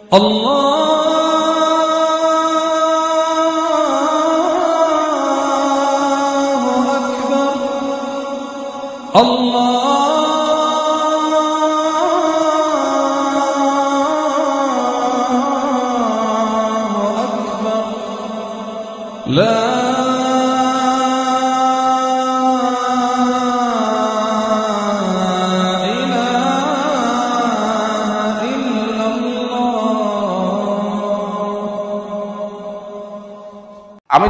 আমি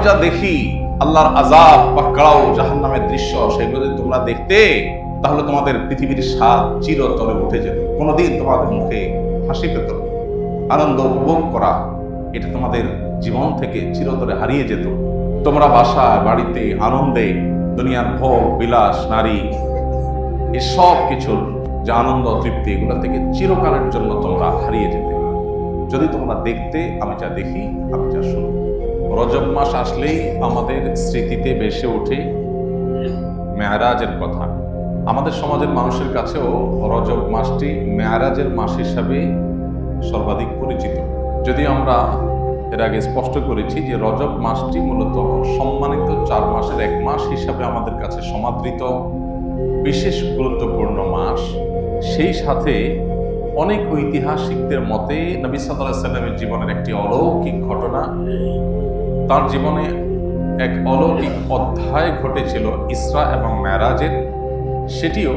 যা দেখি আল্লাহর আযাব বা কাও জাহান্নামের দৃশ্য, সেগুলো যদি তোমরা দেখতে তাহলে তোমাদের পৃথিবীর স্বাদ চিরতরে উঠে যেত। কোনোদিন তোমাদের মুখে হাসি পেত, আনন্দ উপভোগ করা এটা তোমাদের জীবন থেকে চিরতরে হারিয়ে যেত। তোমরা বাসায় বাড়িতে আনন্দে দুনিয়ার ভোগ বিলাস নারী এসব কিছুর যে আনন্দ তৃপ্তি, এগুলো থেকে চিরকালের জন্য তোমরা হারিয়ে যেতে যদি তোমরা দেখতে আমি যা দেখি, আমি যা শুনি। রজব মাস আসলেই আমাদের স্মৃতিতে ভেসে ওঠে মেরাজের কথা। আমাদের সমাজের মানুষের কাছেও রজব মাসটি মেরাজের মাস হিসাবে সর্বাধিক পরিচিত। যদিও আমরা এর আগে স্পষ্ট করেছি যে রজব মাসটি মূলত সম্মানিত 4 মাসের এক মাস হিসাবে আমাদের কাছে সমাদৃত বিশেষ গুরুত্বপূর্ণ মাস। সেই সাথে অনেক ঐতিহাসিকদের মতে নবী সাল্লাল্লাহু আলাইহি সাল্লামের জীবনের একটি অলৌকিক ঘটনা, তার জীবনে এক অলৌকিক অধ্যায় ঘটেছিল ইসরা এবং মেরাজের, সেটিও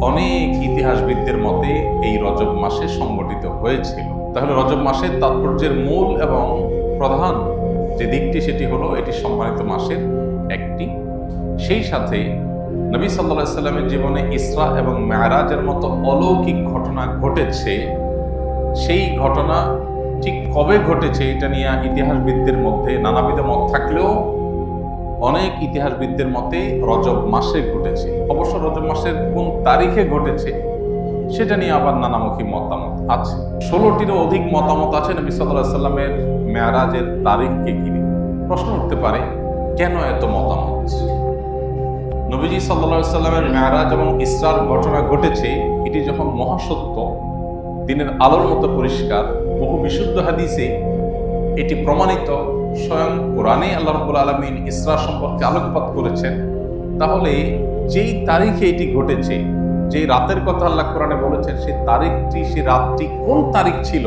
অনেক ইতিহাসবিদদের মতে এই রজব মাসে সংগঠিত হয়েছিল। তাহলে রজব মাসের তাৎপর্যের মূল এবং প্রধান যে দিকটি সেটি হলো এটি সম্মানিত মাসের একটি। সেই সাথে নবী সাল্লাল্লাহু আলাইহি সাল্লামের জীবনে ইসরা এবং মেরাজের মতো অলৌকিক ঘটনা ঘটেছে। সেই ঘটনা ঠিক কবে ঘটেছে এটা নিয়ে ইতিহাসবিদদের মধ্যে নানাবিধ মত থাকলেও অনেক ইতিহাসবিদদের মতে রজব মাসে ঘটেছে। অবশ্য রজব মাসের কোন তারিখে ঘটেছে সেটা নিয়ে আবার নানামুখী মতামত আছে। 16টিরও অধিক মতামত আছে নবী সাল্লাল্লাহু আলাইহি সাল্লামের মেরাজের তারিখকে ঘিরে। প্রশ্ন উঠতে পারে, কেন এত মতামত? নবীজি সাল্লাল্লাহু আলাইহি সাল্লামের মেরাজ এবং ইসরার ঘটনা ঘটেছে, এটি যখন মহাসত্য, দিনের আলোর মতো পরিষ্কার, বহু বিশুদ্ধ হাদিসে এটি প্রমাণিত, স্বয়ং কোরআনে আল্লাহ রাব্বুল আলামিন ইসরা সম্পর্কে আলোকপাত করেছেন, তাহলে যেই তারিখে এটি ঘটেছে, যেই রাতের কথা আল্লাহ কোরআনে বলেছেন, সেই তারিখটি, সেই রাতটি কোন তারিখ ছিল,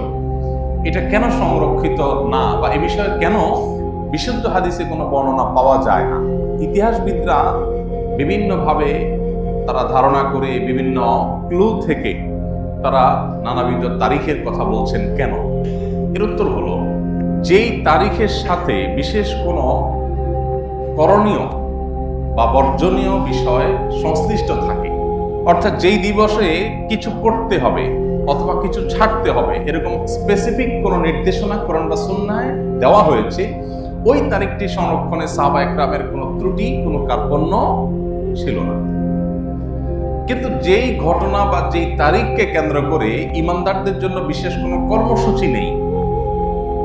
এটা কেন সংরক্ষিত না, বা এ বিষয়ে কেন বিশুদ্ধ হাদিসে কোনো বর্ণনা পাওয়া যায় না? ইতিহাসবিদরা বিভিন্নভাবে তারা ধারণা করে, বিভিন্ন ক্লু থেকে তারা নানাবিধ তারিখের কথা বলছেন। কেন? এর উত্তর হলো, যেই তারিখের সাথে বিশেষ কোনো করণীয় বা বর্জনীয় বিষয় সংশ্লিষ্ট থাকে, অর্থাৎ যেই দিবসে কিছু করতে হবে অথবা কিছু ছাড়তে হবে, এরকম স্পেসিফিক কোনো নির্দেশনা কোরআন বা সুন্নাহে দেওয়া হয়েছে, ওই তারিখটি সংরক্ষণে সাহাবা একরামের কোনো ত্রুটি, কোনো কার্পণ্য ছিল না। কিন্তু যেই ঘটনা বা যেই তারিখকে কেন্দ্র করে ইমানদারদের জন্য বিশেষ কোনো কর্মসূচি নেই,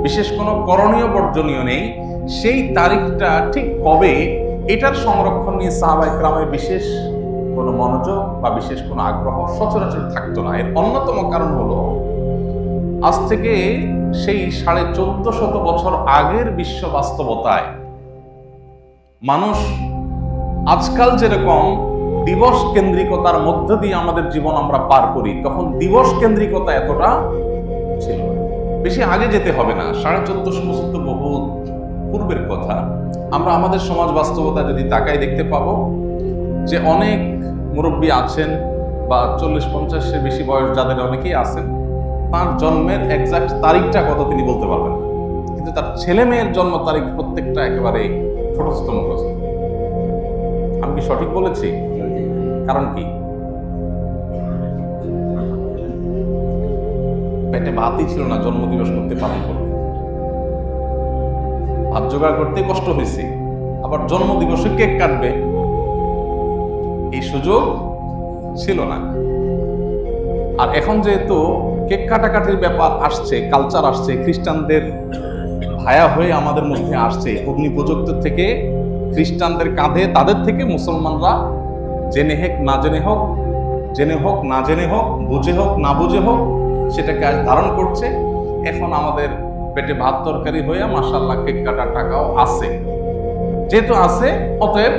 বিশেষ কোনো করণীয় বর্জনীয় নেই, সেই তারিখটা ঠিক কবে, এটার সংরক্ষণ নিয়ে সাহাবা একরামের বিশেষ কোনো মনোযোগ বা বিশেষ কোনো আগ্রহ সচরাচর থাকতো না। এর অন্যতম কারণ হলো, আজ থেকে সেই 1450 বছর আগের বিশ্ব বাস্তবতায় মানুষ আজকাল যেরকম দিবস কেন্দ্রিকতার মধ্য দিয়ে আমাদের জীবন আমরা পার করি, তখন দিবস কেন্দ্রিকতা এতটা ছিল না। বেশি আগে যেতে হবে না, 1450 বছর তো বহু পূর্বের কথা। আমরা আমাদের সমাজ বাস্তবতা যদি তাকাই দেখতে পাবো যে অনেক মুরব্বী আছেন বা 40-50-এর বেশি বয়স যাদের অনেকেই আছেন, তার জন্মের এক্সাক্ট তারিখটা কত তিনি বলতে পারবেন, কিন্তু তার ছেলে মেয়ের জন্ম তারিখ প্রত্যেকটা একেবারে ছোটস্থ মুখস্থ। আমি কি সঠিক বলেছি? কারণ কি? পেটে ভাতই ছিল না জন্মদিবস করতে, পালন করবে, ভাত জোগাড় করতে কষ্ট হয়েছে, আবার জন্মদিবসে কেক কাটবে, এই সুযোগ ছিল না। আর এখন যেহেতু কেক কাটাকাটির ব্যাপার আসছে, কালচার আসছে, খ্রিস্টানদের ভায়া হয়ে আমাদের মধ্যে আসছে, অগ্নি প্রযুক্ত থেকে খ্রিস্টানদের কাঁধে, তাদের থেকে মুসলমানরা জেনে হোক না জেনে হোক, জেনে হোক না জেনে হোক, বুঝে হোক না বুঝে হোক, সেটাকে আজ ধারণ করছে। এখন আমাদের পেটে ভাত তরকারি হয়ে মাশাআল্লাহ কেক কাটার টাকাও আছে, যেহেতু আছে অতএব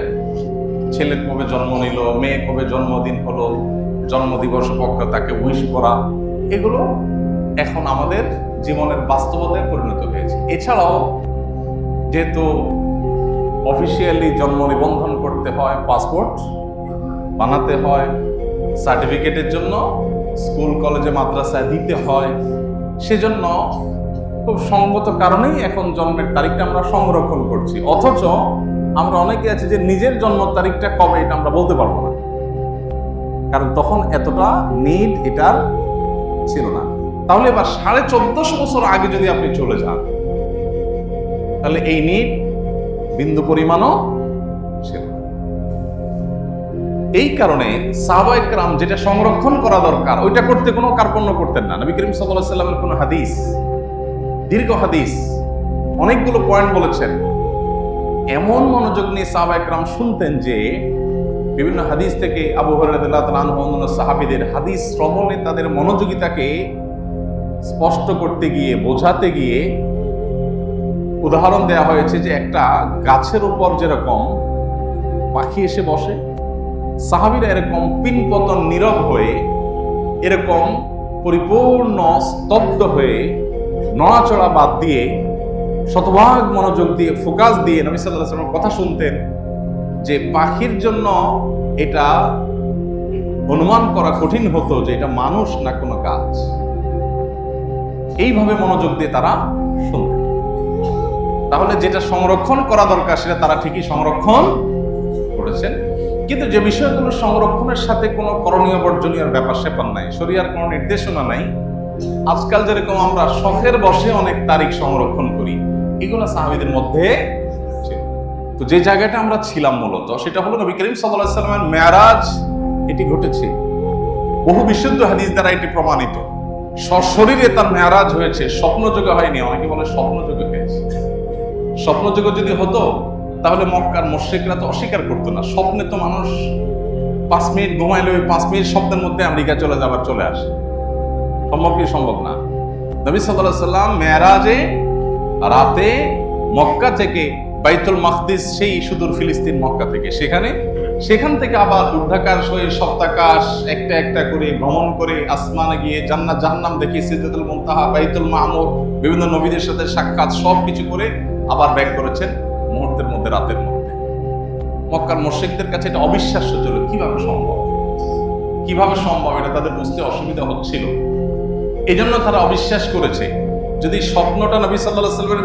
ছেলে কবে জন্ম নিল, মেয়ে কবে জন্মদিন হলো, জন্মদিবস পক্ষে তাকে উইশ করা, এগুলো এখন আমাদের জীবনের বাস্তবতায় পরিণত হয়েছে। এছাড়াও যেহেতু অফিসিয়ালি জন্ম নিবন্ধন করতে হয়, পাসপোর্ট বানাতে হয়, সার্টিফিকেটের জন্য স্কুল কলেজে মাদ্রাসায় দিতে হয়, সেজন্য খুব সঙ্গত কারণেই এখন জন্মের তারিখটা আমরা সংরক্ষণ করছি। অথচ আমরা অনেকে আছি যে নিজের জন্ম তারিখটা কবে এটা আমরা বলতে পারবো না, কারণ তখন এতটা নিড এটার ছিল না। তাহলে এবার 1450 বছর আগে যদি আপনি চলে যান, তাহলে এই নিড বিন্দু পরিমাণও ছিল। এই কারণে সাহাবায়ে কেরাম যেটা সংরক্ষণ করা দরকার ওইটা করতে কোনো কার্পণ্য করতেন না। নবী করিম সাল্লাল্লাহু আলাইহি ওয়াসাল্লামের কোনো হাদিস, দীর্ঘ হাদিস, অনেকগুলো পয়েন্ট বলেছেন, এমন মনোযোগ নিয়ে সাহাবায়ে কেরাম শুনতেন যে বিভিন্ন হাদিস থেকে আবু হুরায়রা রাদিয়াল্লাহু তাআলা আনহু অন্যান্য সাহাবীদের হাদিস শ্রবণে তাদের মনোযোগিতাকে স্পষ্ট করতে গিয়ে, বোঝাতে গিয়ে উদাহরণ দেয়া হয়েছে যে একটা গাছের উপর যেরকম পাখি এসে বসে, সাহাবীরা এরকম পিনপতন নীরব হয়ে, এরকম পরিপূর্ণ স্তব্ধ হয়ে, নড়াচড়া বাদ দিয়ে, শতভাগ মনোযোগ দিয়ে, ফোকাস দিয়ে নবী সাল্লাল্লাহু আলাইহি ওয়াসাল্লামের কথা শুনতেন, যে পাখির জন্য এটা অনুমান করা কঠিন হতো যে এটা মানুষ না কোনো গাছ। এইভাবে মনোযোগ দিয়ে তারা শুনতেন। তাহলে যেটা সংরক্ষণ করা দরকার সেটা তারা ঠিকই সংরক্ষণ করেছেন, কিন্তু যে বিষয়গুলো সংরক্ষণের সাথে কোনো করণীয় বর্জনীয় ব্যাপার স্যাপার নাই, শরীয়তের কোনো নির্দেশনা নাই, আজকাল যেরকম আমরা শখের বসে অনেক তারিখ সংরক্ষণ করি, এগুলো সাহাবীদের মধ্যে ছিল। তো যে জায়গাটা আমরা ছিলাম মূলত সেটা হলো নবী করিম সাল্লাল্লাহু আলাইহি ওয়াসাল্লামের মেরাজ, এটি ঘটেছে বহু বিশুদ্ধ হাদিস দ্বারা এটি প্রমাণিত। সশরীরে তার মেরাজ হয়েছে, স্বপ্নযোগে হয়নি। অনেকে বলে স্বপ্নযোগে হয়েছে। স্বপ্নযোগে যদি হতো তাহলে মক্কার মুশরিকরা তো অস্বীকার করতো না। স্বপ্নে তো মানুষ 5 মিনিট ঘুমাইলে ওই 5 মিনিট স্বপ্নের মধ্যে আমেরিকা চলে আসে। সম্ভব কি? সম্ভব না। নবী সাল্লাল্লাহু আলাইহি ওয়াসাল্লাম মেরাজে রাতে মক্কা থেকে বাইতুল মাকদিস, সেই সুদূর ফিলিস্তিন মক্কা থেকে, সেখান থেকে আবার ঊর্ধ্বাকাশ হয়ে সপ্তাকাশ একটা একটা করে ভ্রমণ করে আসমানে গিয়ে জান্নাত জাহান্নাম দেখে, সিদরাতুল মুনতাহা, বাইতুল মামুর, বিভিন্ন নবীদের সাথে সাক্ষাৎ, সব কিছু করে আবার ব্যাক করেছেন মুহূর্তের মধ্যে, রাতের মধ্যে। মক্কার মুশরিকদের কাছে এটা অবিশ্বাস্য ছিল। কিভাবে সম্ভব এটা তাদের বুঝতে অসুবিধা হচ্ছিল। এজন্য তারা অবিশ্বাস করেছে। যদি স্বপ্নটা নবী সাল্লাল্লাহু আলাইহি ওয়াসাল্লামের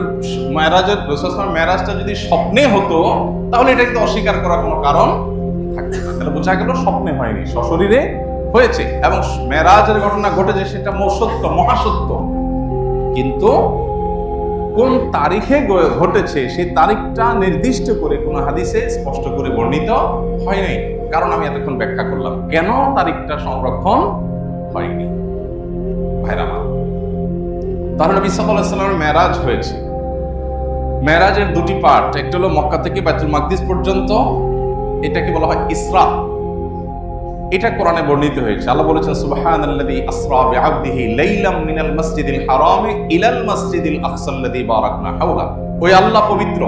মেরাজের, রাসূলের মেরাজটা যদি স্বপ্নে হতো তাহলে এটাকে তো অস্বীকার করার কোনো কারণ থাকতো না। তাহলে বোঝা গেল স্বপ্নে হয়নি, সশরীরে হয়েছে, এবং মেরাজের ঘটনা ঘটেছে সেটা সত্য, মহাসত্য। কিন্তু কোন তারিখে ঘটেছে সেই তারিখটা নির্দিষ্ট করে কোনো হাদিসে স্পষ্ট করে বর্ণিত হয় নাই। কারণ আমি এতক্ষণ ব্যাখ্যা করলাম কেন তারিখটা সংরক্ষণ হয়নি। ভাইরা আমার, তাহলে নবী সাল্লাল্লাহু আলাইহি ওয়াসাল্লামের মেরাজ হয়েছে। মেরাজের দুটি পার্ট, একটা হলো মক্কা থেকে বাইতুল মাকদিস পর্যন্ত, এটাকে বলা হয় ইসরা। এটা কোরআনে বর্ণিত হয়েছে। আল্লাহ বলেছেন সুবহানাল্লাযী আসরা বিআবদিহি লাইলাম মিনাল মাসজিদিল হারামি ইলাল মাসজিদিল আকসাল্লাযী বারাকনা হাওলা। ওই আল্লাহ পবিত্র,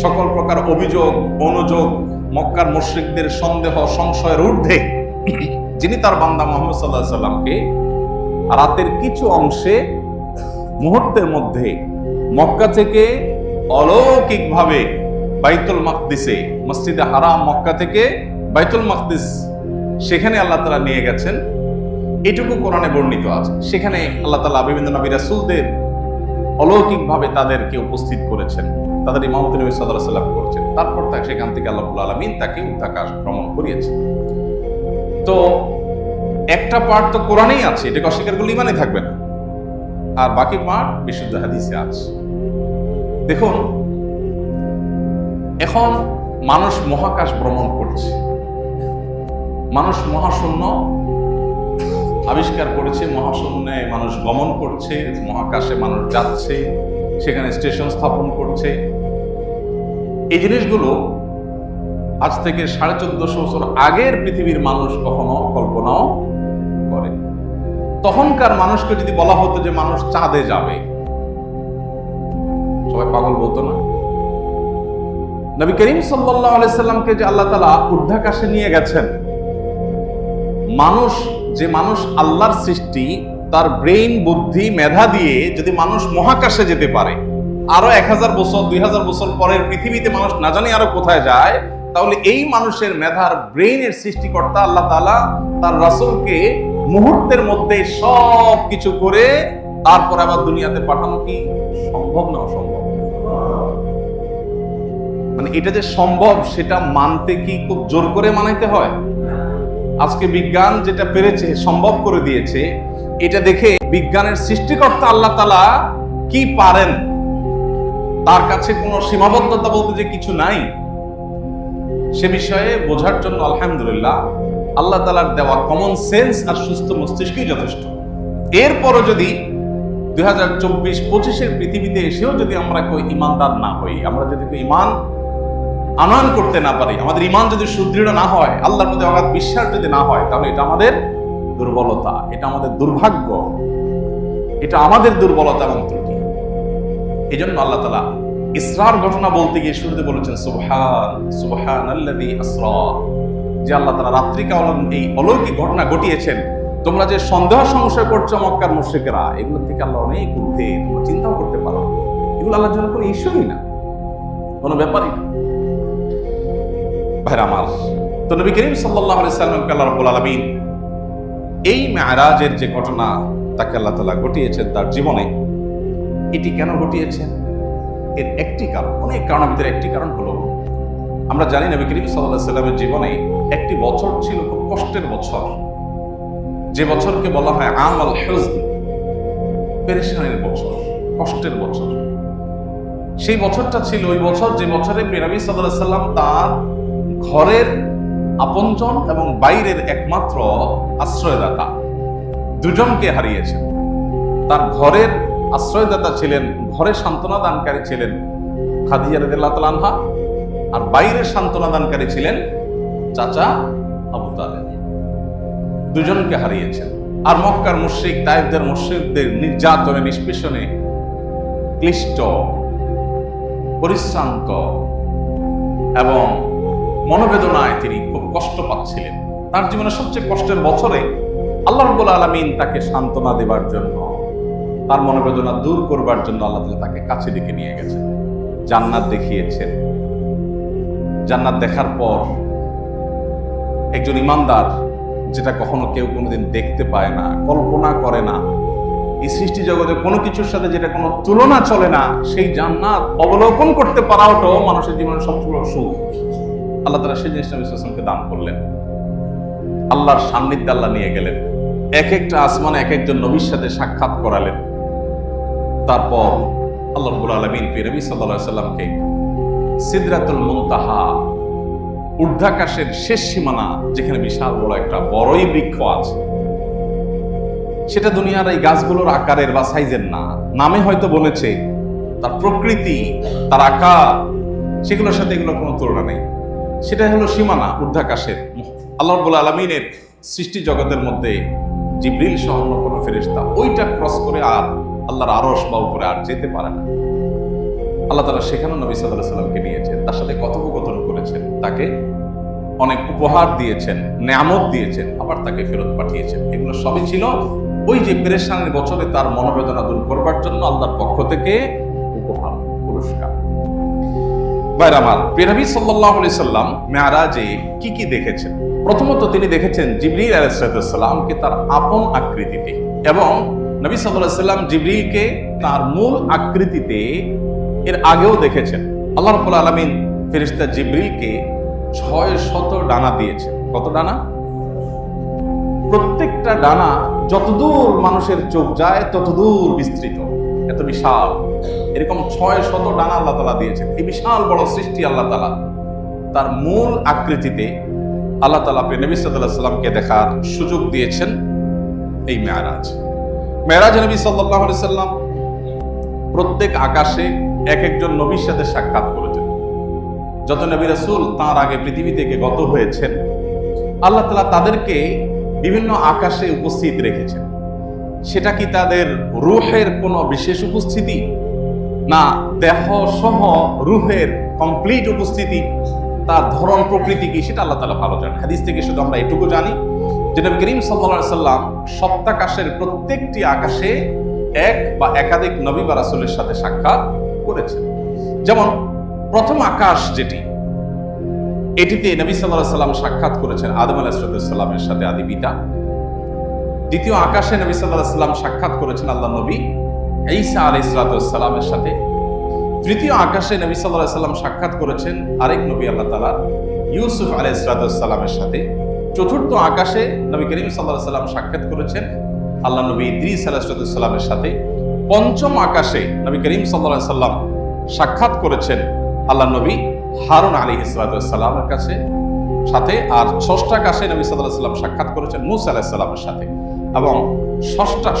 সকল প্রকার অভিযোগ অনুযোগ, মক্কার মুশরিকদের সন্দেহ সংশয়ের ঊর্ধ্বে, যিনি তার বান্দা মুহাম্মদ সাল্লাল্লাহু আলাইহি ওয়াসাল্লামকে রাতের কিছু অংশে মুহূর্তের মধ্যে মক্কা থেকে অলৌকিকভাবে বাইতুল মাকদিসে, মসজিদে হারাম মক্কা থেকে বাইতুল মাকদিস, সেখানে আল্লাহ তাআলা নিয়ে গেছেন। এটুকু কোরআনে বর্ণিত আছে। সেখানে আল্লাহ তাআলা বিভিন্ন নবী রাসূলদের অলৌকিকভাবে তাদেরকে উপস্থিত করেছেন, তাদের ইমামতি নবী সাল্লাল্লাহু আলাইহি ওয়াসাল্লাম করেছেন। তারপর সেখান থেকে আল্লাহ রাব্বুল আলামিন তাকে ঊর্ধ্বাকাশ ভ্রমণ করিয়েছেন। তো একটা পার্ট তো কোরআনেই আছে, এটাকে অস্বীকার করলে ইমানই থাকবে না, আর বাকি পার্ট বিশুদ্ধ হাদিসে আছে। দেখুন, এখন মানুষ মহাকাশ ভ্রমণ করছে, মানুষ মহাশূন্য আবিষ্কার করেছে, মহাশূন্যে মানুষ গমন করছে, মহাকাশে মানুষ যাচ্ছে, সেখানে স্টেশন স্থাপন করছে। এই জিনিসগুলো আজ থেকে 1450 বছর আগের পৃথিবীর মানুষ কখনো কল্পনাও করে। তখনকার মানুষকে যদি বলা হতো যে মানুষ চাঁদে যাবে, সবাই পাগল বলতো না? নবী করিম সাল্লাল্লাহু আলাইহি সাল্লামকে যে আল্লাহ তাআলা ঊর্ধ্বাকাশে নিয়ে গেছেন, মানুষ আল্লাহর সৃষ্টি, তার ব্রেইন, বুদ্ধি, মেধা দিয়ে যদি মানুষ মহাকাশে যেতে পারে, আরো 1000 বছর 2000 বছর পরের পৃথিবীতে মানুষ না জানি আরো কোথায় যায়, তাহলে এই মানুষের মেধার, ব্রেইনের সৃষ্টিকর্তা আল্লাহ তাআলা তার রাসূলকে মুহূর্তের মধ্যে সব কিছু করে তারপর আবার দুনিয়াতে পাঠানো কি সম্ভব না অসম্ভব? মানে এটা যে সম্ভব সেটা মানতে কি খুব জোর করে মানাইতে হয়? আজকে বিজ্ঞান যেটা পেরেছে, সম্ভব করে দিয়েছে, এটা দেখে বিজ্ঞানের সৃষ্টিকর্তা আল্লাহ তাআলা কি পারেন, তার কাছে কোনো সীমাবদ্ধতা বলতে যে কিছু নাই, সে বিষয়ে বোঝার জন্য আলহামদুলিল্লাহ আল্লাহ তাআলার দেওয়া কমন সেন্স আর সুস্থ মস্তিষ্কই যথেষ্ট। এরপরও যদি 2024-25 পৃথিবীতে এসেও যদি আমরা কেউ ইমানদার না হই, আমরা যদি কেউ ইমান আনয়ন করতে না পারি, আমাদের ইমান যদি সুদৃঢ় না হয়, আল্লাহর প্রতি অগাধ বিশ্বাস যদি না হয়, তাহলে এটা আমাদের দুর্বলতা, এটা আমাদের দুর্ভাগ্য, এটা আমাদের দুর্বলতা এবং ত্রুটি। এই জন্য আল্লাহ তাআলা ইসরার ঘটনা বলতে গিয়ে শুরুতে বলেছেন সুবহানাল্লাযী আসরা, যে আল্লাহ তাআলা রাত্রিকালীন এই অলৌকিক ঘটনা ঘটিয়েছেন। তোমরা যে সন্দেহ সংশয় করছো মক্কার মুশরিকেরা, এগুলো থেকে আল্লাহ অনেক ঊর্ধ্বে, তোমরা চিন্তাও করতে পারো, এগুলো আল্লাহর জন্য কোনো ইস্যুই না, কোনো ব্যাপারই না। ভাইরা আমার, তো নবী করিম সাল্লাল্লাহু আলাইহি সাল্লামকে আল্লাহ রাব্বুল আলামিন এই মেরাজের যে ঘটনা তাকে আল্লাহ তাআলা ঘটিয়েছেন তার জীবনে, এটি কেন ঘটিয়েছেন? এর একটি কারণ, অনেক কারণের ভিতরে একটি কারণ হলো, আমরা জানি নবী করিম সাল্লাল্লাহু আলাইহি সাল্লামের জীবনে একটি বছর ছিল খুব কষ্টের বছর, যে বছরকে বলা হয় আমাল হুজন, পেরেশানির বছর, কষ্টের বছর। সেই বছরটা ছিল ওই বছর যে বছরে নবী সাল্লাল্লাহু আলাইহি সাল্লাম তার ঘরের আপনজন এবং বাইরের একমাত্র আশ্রয়দাতা দুজনকে হারিয়েছেন। তার ঘরের আশ্রয়দাতা ছিলেন, ঘরে সান্ত্বনা দানকারী ছিলেন খাদিজা রাদিয়াল্লাহু তাআলা আনহা, আর বাইরের সান্ত্বনা দানকারী ছিলেন চাচা আবু তালেব। দুজনকে হারিয়েছেন। আর মক্কার মুশরিক, তায়েফের মুশরিকদের নির্যাতনে, নিষ্পেষণে ক্লিষ্ট, পরিশ্রান্ত এবং মনোবেদনায় তিনি খুব কষ্ট পাচ্ছিলেন। তার জীবনের সবচেয়ে কষ্টের বছরে আল্লাহ রাব্বুল আলামিন তাকে সান্ত্বনা দেবার জন্য, তার মনোবেদনা দূর করবার জন্য আল্লাহ তাআলা তাকে কাছে ডেকে নিয়ে গেছেন, জান্নাত দেখিয়েছেন। জান্নাত দেখার পর একজন ইমানদার, যেটা কখনো কেউ কোনোদিন দেখতে পায় না, কল্পনা করে না, এই সৃষ্টি জগতে কোনো কিছুর সাথে যেটা কোনো তুলনা চলে না, সেই জান্নাত অবলোকন করতে পারাটাও মানুষের জীবনের সবচেয়ে বড় সুখ। আল্লাহ তাআলা সেই জিনিসটা নবী সাল্লাল্লাহু আলাইহি ওয়াসাল্লামকে দান করলেন। আল্লাহর সান্নিধ্যে আল্লাহ নিয়ে গেলেন, এক একটা আসমানে এক একজন নবীর সাথে সাক্ষাৎ করালেন। তারপর আল্লাহ রাব্বুল আলামিন নবী সাল্লাল্লাহু আলাইহি ওয়াসাল্লামকে সিদরাতুল মুনতাহা, ঊর্ধ্বাকাশের শেষ সীমানা, যেখানে বিশাল বড় একটা বড়ই বৃক্ষ আছে, সেটা দুনিয়ার এই গাছগুলোর আকারের বা সাইজের না, নামে হয়তো বলেছে, তার প্রকৃতি, তার আকার, সেগুলোর সাথে এগুলোর কোনো তুলনা নেই। সেটা হলো সীমানা ঊর্ধ্বাকাশের। আল্লাহ রাব্বুল আলামিনের সৃষ্টি জগতের মধ্যে জিবরিল সহ অন্য কোনো ফেরেশতা ওইটা ক্রস করে আর আল্লাহর আরশ বা উপরে আর যেতে পারে না। আল্লাহ তাআলা সেখানে নবী সাল্লাল্লাহু আলাইহি ওয়াসাল্লামকে নিয়েছেন, তার সাথে কথোপকথন করেছেন, তাকে অনেক উপহার দিয়েছেন, নেয়ামত দিয়েছেন, আবার তাকে ফেরত পাঠিয়েছেন। এগুলো সবই ছিল ওই যে পেরেশানির বছরে তার মনোবেদনা দূর করবার জন্য আল্লাহর পক্ষ থেকে উপহার, পুরস্কার। ভাইরা আমার, নবী সাল্লাল্লাহু আলাইহি সাল্লাম মেরাজে কি কি দেখেছেন? প্রথমত তিনি দেখেছেন জিবরিল আলাইহিস সালামকে তার আপন আকৃতিতে, এবং নবী সাল্লাল্লাহু আলাইহি সাল্লাম জিবরিলকে তার মূল আকৃতিতে এর আগেও দেখেছেন। আল্লাহ রাব্বুল আলামিন ফেরেশতা জিবরিলকে 600 ডানা দিয়েছেন। কত ডানা? প্রত্যেকটা ডানা যতদূর মানুষের চোখ যায় ততদূর বিস্তৃত, এত বিশাল। এরকম 600 ডানা আল্লাহ তাআলা দিয়েছেন। এই বিশাল বড় সৃষ্টি আল্লাহ তাআলা তার মূল আকৃতিতে আল্লাহ তাআলা নবী সাল্লাল্লাহু আলাইহি সাল্লামকে দেখার সুযোগ দিয়েছেন এই মেরাজ। মেরাজ নবী সাল্লাল্লাহু আলাইহি সাল্লাম প্রত্যেক আকাশে এক একজন নবীর সাথে সাক্ষাৎ করেছেন। যত নবী রাসূল তার আগে পৃথিবী থেকে গত হয়েছেন, আল্লাহ তাআলা তাদেরকে বিভিন্ন আকাশে উপস্থিত রেখেছেন। সেটা কি তাদের রূহের কোনো বিশেষ উপস্থিতি, না দেহ সহ রূহের কমপ্লিট উপস্থিতি, তার ধরন প্রকৃতি কি, সেটা আল্লাহ তাআলা ভালো জানেন। হাদিস থেকে শুধু আমরা এটুকু জানি যে নবী করিম সাল্লাল্লাহু আলাইহি সাল্লাম সপ্তাকাশের প্রত্যেকটি আকাশে এক বা একাধিক নবী বা রাসূলের সাথে সাক্ষাৎ করেছেন। যেমন প্রথম আকাশ যেটি, এটিতে নবী সাল্লাল্লাহু আলাইহি সাল্লাম সাক্ষাৎ করেছেন আদম আলাইহিস সালামের সাথে, আদি পিতা। দ্বিতীয় আকাশে নবী সাল্লাল্লাহু আলাইহি সাল্লাম সাক্ষাৎ করেছেন আল্লাহ নবী ঈসা আলাইহিস সালামের সাথে। তৃতীয় আকাশে নবী সাল্লাল্লাহু আলাইহি সাল্লাম সাক্ষাৎ করেছেন আরেক নবী আল্লাহ তাআলা ইউসুফ আলাইহিস সালামের সাথে। চতুর্থ আকাশে নবী করিম সাল্লাল্লাহু আলাইহি সাল্লাম সাক্ষাৎ করেছেন আল্লাহ নবী ইদ্রিস আলাইহিস সালামের সাথে। পঞ্চম আকাশে নবী করিম সাল্লাল্লাহু আলাইহি সাল্লাম সাক্ষাৎ করেছেন আল্লাহ নবী হারুন আলাইহিস সালামের সাথে। আর ষষ্ঠ আকাশে নবী সাল্লাল্লাহু আলাইহি সাল্লাম সাক্ষাৎ করেছেন মূসা আলাইহিস সালামের সাথে। এবং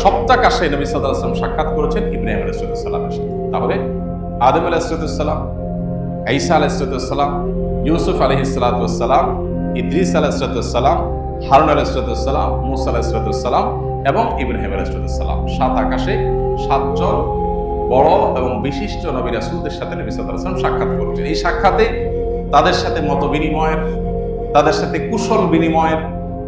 সপ্তাকাশে নবী সাল্লাল্লাহু আলাইহি সাক্ষাৎ করেছেন ইব্রাহিম আলাইহিস সালামের সাথে। তাহলে আদম আলাইহিস সালাম, ঈসা আলাইহিস সালাম, ইউসুফ আলাইহিস সালাম, ইদ্রিস আলাইহিস সালাম, হারুন আলাইহিস সালাম, মূসা আলাইহিস সালাম এবং ইব্রাহিম আলাইহিস সালাম। সাত আকাশে সাতজন বড় এবং বিশিষ্ট নবী রাসূলদের সাথে নবী সাল্লাল্লাহু আলাইহি ওয়াসাল্লাম সাক্ষাৎ করেছেন। এই সাক্ষাতে তাদের সাথে মত বিনিময়ের, তাদের সাথে কুশল বিনিময়ের,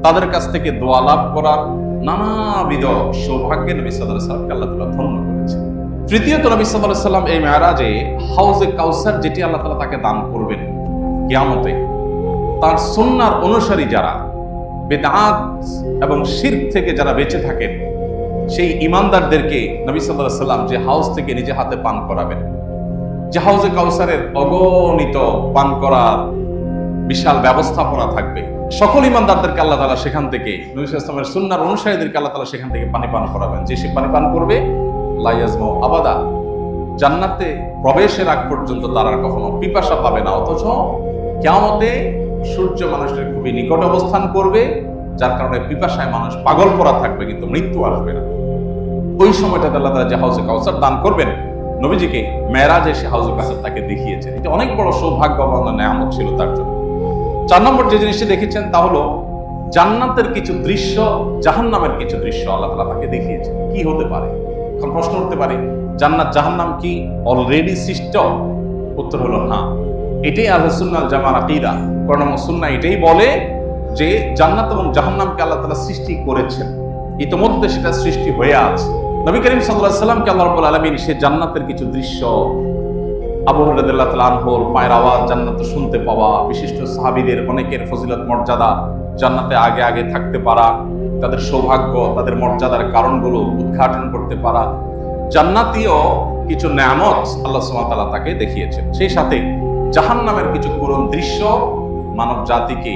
তাদের কাছ থেকে দোয়া লাভ করার নানাবিধ সৌভাগ্যে নবী সাল্লাল্লাহু আলাইহি ওয়াসাল্লামকে আল্লাহ তাআলা ধন্য করেছেন। তৃতীয়ত নবী সাল্লাল্লাহু আলাইহি ওয়াসাল্লাম এই মেরাজে হাউজে কাউসার যেটি আল্লাহ তাআলা তাকে দান করবেন কিয়ামতে, তার সুন্নাহর অনুসারী যারা, বিদআত এবং শিরক থেকে যারা বেঁচে থাকেন, সেই ঈমানদারদেরকে নবী সাল্লাল্লাহু আলাইহি ওয়াসাল্লাম যে হাউজ থেকে নিজে হাতে পান করাবেন, যে হাউজে কাউসারের অগণিত পান করার বিশাল ব্যবস্থাপনা থাকবে। সকল ঈমানদারদেরকে আল্লাহ তাআলা সেখান থেকে, নবী সাল্লাল্লাহু আলাইহি ওয়াসাল্লামের সুন্নাহর অনুসারীদেরকে আল্লাহ তাআলা সেখান থেকে পানি পান করাবেন। যে সে পানি পান করবে লা ইয়াজমা আবাদা, জান্নাতে প্রবেশের আগ পর্যন্ত তারা আর কখনো পিপাসা পাবে না। অথচ কিয়ামতে সূর্য মানুষের খুবই নিকট অবস্থান করবে, যার কারণে পিপাসায় মানুষ পাগল পড়া থাকবে, কিন্তু মৃত্যু আসবে না। ওই সময়টাতে আল্লাহ তাআলা যে হাউজে কাউসার দান করবেন নবীজিকে, মেরাজে সে হাউজে কাউসার তাকে দেখিয়েছেন। এটা অনেক বড় সৌভাগ্য এবং নেয়ামত ছিল তার জন্য। 4 নম্বর যে জিনিসটি দেখেছেন তা হলো জান্নাতের কিছু দৃশ্য, জাহান্নামের কিছু দৃশ্য আল্লাহ তাআলা তাকে দেখিয়েছেন। কি হতে পারে? এখন প্রশ্ন উঠতে পারে, জান্নাত জাহান্নাম কি অলরেডি সৃষ্ট? উত্তর হলো হ্যাঁ। এটাই আহলে সুন্নাহ ওয়াল জামাআর আকীদা। কোরআন এবং সুন্নাহ এটাই বলে যে জান্নাত এবং জাহান্নামকে আল্লাহ তাআলা সৃষ্টি করেছেন, ইতোমধ্যে সেটা সৃষ্টি হয়ে আছে। নবী করিম সাল্লাল্লাহু আলাইহি ওয়াসাল্লামকে আল্লাহ রাব্বুল আলামিন সে জান্নাতের কিছু দৃশ্য, আবু হুরায়রা রাদিয়াল্লাহু তাআলা আনহুর পায়ের আওয়াজ জান্নাতে শুনতে পাওয়া, বিশিষ্ট সাহাবীদের অনেকের ফজিলত মর্যাদা, জান্নাতে আগে আগে থাকতে পারা, তাদের সৌভাগ্য, তাদের মর্যাদার কারণগুলো উদ্ঘাটন করতে পারা, জান্নাতীয় কিছু নেয়ামত আল্লাহ সুবহানাহু ওয়া তাআলা তাকে দেখিয়েছেন। সেই সাথে জাহান্নামের কিছু করুণ দৃশ্য মানব জাতিকে,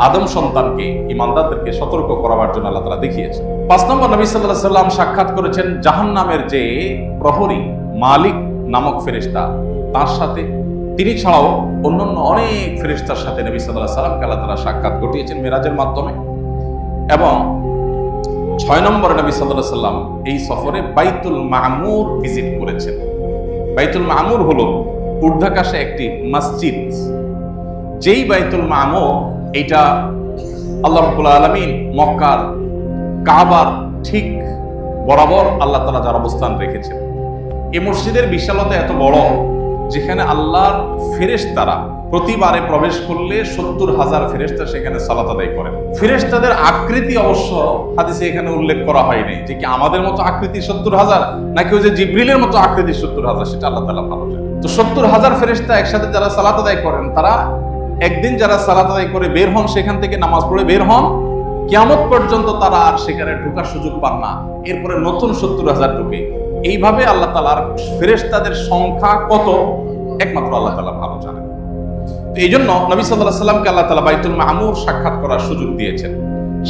আদম সন্তানকে, ঈমানদারদেরকে সতর্ক করার জন্য আল্লাহ তাআলা দেখিয়েছেন। 5 নম্বর, নবী সাল্লাল্লাহু আলাইহি ওয়াসাল্লাম সাক্ষাৎ করেছেন জাহান্নামের যে প্রহরী, মালিক নামক ফেরেশতা, তার সাথে। তিনি ছাড়াও অন্যান্য অনেক ফেরেশতার সাথে নবী সাল্লাল্লাহু আলাইহি ওয়াসাল্লামকে আল্লাহ তাআলা সাক্ষাৎ ঘটিয়েছেন মেরাজের মাধ্যমে। এবং 6 নম্বরে নবী সাল্লাল্লাহু আলাইহি ওয়াসাল্লাম এই সফরে বাইতুল মামুর ভিজিট করেছেন। বাইতুল মামুর হলো ঊর্ধ্বাকাশে একটি মসজিদ। যেই বাইতুল মামুর, এটা আল্লাহ রাব্বুল আলামিন মক্কার কাবার ঠিক বরাবর আল্লাহ তাআলা যার অবস্থান রেখেছেন। এই মসজিদের বিশালতা এত বড়, যেখানে আল্লাহর ফেরেশতারা প্রতিবারে প্রবেশ করলে 70,000 ফেরেশতা সেখানে সালাত আদায় করেন। ফেরেশতাদের আকৃতি অবশ্য হাদিসে এখানে উল্লেখ করা হয়নি যে কি আমাদের মতো আকৃতি 70,000 নাকি ওই যে জিবরিলের মতো আকৃতি 70,000, সেটা আল্লাহ তাআলা ভালো জানেন। তো 70,000 ফেরেশতা একসাথে যারা সালাত আদায় করেন, তারা একদিন যারা সালাত আদায় করে বের হন, সেখান থেকে নামাজ পড়ে বের হন, কিয়ামত পর্যন্ত তারা আর সেখানে ঢোকার সুযোগ পান না। এরপরে নতুন 70,000 ঢোকে। এইভাবে আল্লাহ তাআলার ফেরেশতাদের সংখ্যা কত, একমাত্র আল্লাহ তাআলা ভালো জানেন। তো এই জন্য নবী সাল্লাল্লাহু আলাইহি ওয়াসাল্লামকে আল্লাহ তাআলা বাইতুল মামুর সাক্ষাৎ করার সুযোগ দিয়েছেন।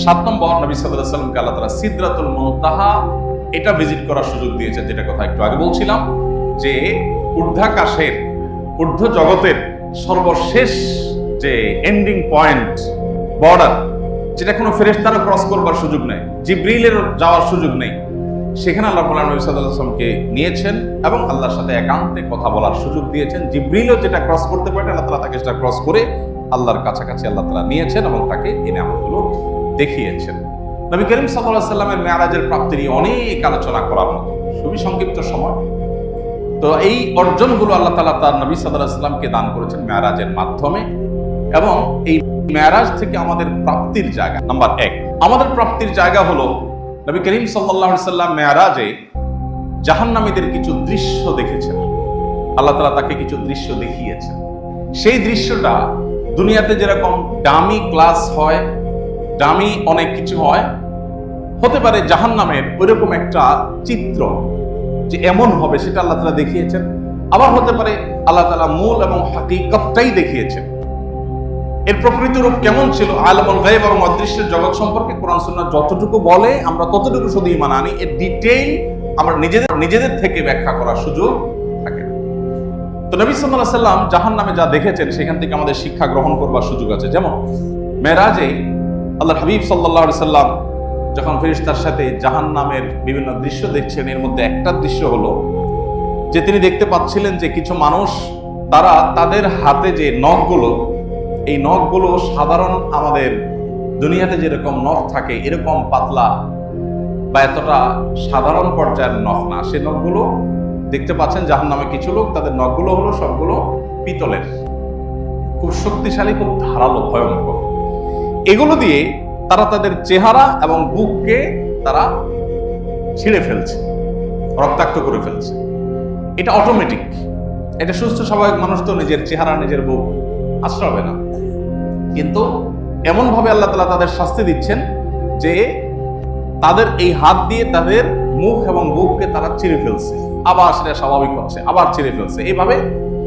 7 নম্বর, নবী সাল্লাল্লাহু আলাইহি ওয়াসাল্লামকে আল্লাহ তাআলা সিদরাতুল মুনতাহা এটা ভিজিট করার সুযোগ দিয়েছেন, যেটা কথা একটু আগে বলছিলাম যে ঊর্ধ্বাকাশের, ঊর্ধ্ব জগতের সর্বশেষ যে এন্ডিং পয়েন্ট, বর্ডার, যেটা কোনো ফেরেশতারও ক্রস করবার সুযোগ নেই, জিবরিলের যাওয়ার সুযোগ নেই, সেখানে আল্লাহ নবী সাল্লাল্লাহু আলাইহি ওয়াসাল্লামকে নিয়েছেন এবং আল্লাহর সাথে একান্তে কথা বলার সুযোগ দিয়েছেন। জিবরিলও যেটা ক্রস করতে পারে, আল্লাহ তাআলা তাকে সেটা ক্রস করে আল্লাহর কাছাকাছি আল্লাহ তাআলা নিয়েছেন এবং তাকে এই নিয়ামতগুলো দেখিয়েছেন। নবী করিম সাল্লাল্লাহু আলাইহি সাল্লামের মেরাজের প্রাপ্তি নিয়ে অনেক আলোচনা করার মতো, খুবই সংক্ষিপ্ত সময়। তো এই অর্জনগুলো আল্লাহ তাআলা তার নবী সাল্লাল্লাহু আলাইহি সাল্লামকে দান করেছেন মেরাজের মাধ্যমে। এবং এই মেরাজ থেকে আমাদের প্রাপ্তির জায়গা নাম্বার 1, আমাদের প্রাপ্তির জায়গা হলো নবী করিম সাল্লাল্লাহু আলাইহি সাল্লাম মেরাজে জাহান্নামীদের কিছু দৃশ্য দেখেছেন। আল্লাহ তাআলা তাকে কিছু দৃশ্য দেখিয়েছেন। সেই দৃশ্যটা দুনিয়াতে যেরকম দামি ক্লাস হয়, দামি অনেক কিছু হয়, হতে পারে জাহান্নামের ওইরকম একটা চিত্র যে এমন হবে সেটা আল্লাহ তাআলা দেখিয়েছেন। আবার হতে পারে আল্লাহ তাআলা মূল এবং হাকিকতটাই দেখিয়েছেন। এর প্রকৃত রূপ কেমন ছিল, আলমুল গায়ব এবং অদৃশ্যের জগৎ সম্পর্কে কোরআন সুন্নাহ যতটুকু বলে আমরা ততটুকু শুধু ঈমান আনি, এর ডিটেইল আমরা নিজেদের থেকে ব্যাখ্যা করার সুযোগ থাকে না। তো নবী সাল্লাল্লাহু আলাইহি সাল্লাম জাহান্নামে যা দেখেছেন সেখান থেকে আমাদের শিক্ষা গ্রহণ করবার সুযোগ আছে। যেমন মেরাজে আল্লাহর হাবিব সাল্লাল্লাহু আলাইহি সাল্লাম যখন ফেরেশতার সাথে জাহান্নামের বিভিন্ন দৃশ্য দেখছেন, এর মধ্যে একটা দৃশ্য হলো যে তিনি দেখতে পাচ্ছিলেন যে কিছু মানুষ তারা তাদের হাতে যে নখগুলো, এই নখগুলো সাধারণ আমাদের দুনিয়াতে যেরকম নখ থাকে এরকম পাতলা বা এতটা সাধারণ পর্যায়ের নখ না, সে নখগুলো দেখতে পাচ্ছেন জাহান্নামে কিছু লোক তাদের নখগুলো হলো সবগুলো পিতলের, খুব শক্তিশালী, খুব ধারালো, ভয়ঙ্কর। এগুলো দিয়ে তারা তাদের চেহারা এবং বুককে তারা ছিঁড়ে ফেলছে, রক্তাক্ত করে ফেলছে। এটা অটোমেটিক, এটা সুস্থ স্বাভাবিক মানুষ তো নিজের চেহারা নিজের বুক আশ্রবে না, কিন্তু এমন ভাবে আল্লাহ তাআলা তাদের শাস্তি দিচ্ছেন যে তাদের এই হাত দিয়ে তাদের মুখ এবং বুককে তারা ছিঁড়ে ফেলছে, আবার সেটা স্বাভাবিক হচ্ছে, আবার ছিঁড়ে ফেলছে। এইভাবে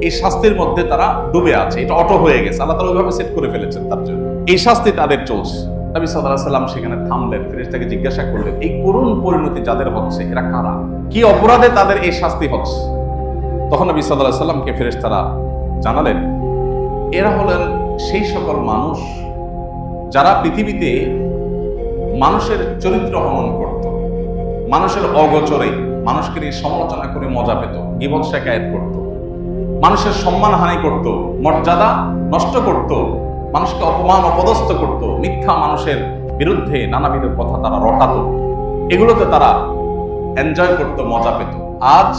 এই শাস্তির মধ্যে তারা ডুবে আছে, এটা অটো হয়ে গেছে, আল্লাহ তাআলা ওইভাবে সেট করে ফেলেছেন তার জন্য। এই শাস্তি তাদের চলছে। নবী সাল্লাল্লাহু আলাইহি সাল্লাম সেখানে থামলেন, ফেরেশতাকে জিজ্ঞাসা করলেন এই করুণ পরিণতি যাদের হচ্ছে এরা কারা, কি অপরাধে তাদের এই শাস্তি হচ্ছে? তখন নবী সাল্লাল্লাহু আলাইহি সাল্লামকে ফেরেশতারা জানালেন এরা হলেন সেই সকল মানুষ যারা পৃথিবীতে মানুষের চরিত্র হনন করত, মানুষের অগোচরে মানুষকে নিয়ে সমালোচনা করে মজা পেত, গীবত শিকায়েত করত, মানুষের সম্মানহানি করত, মর্যাদা নষ্ট করত, মানুষকে অপমান অপদস্থ করত, মিথ্যা মানুষের বিরুদ্ধে নানাবিধ কথা তারা রটাতো, এগুলোতে তারা এনজয় করত, মজা পেত। আজ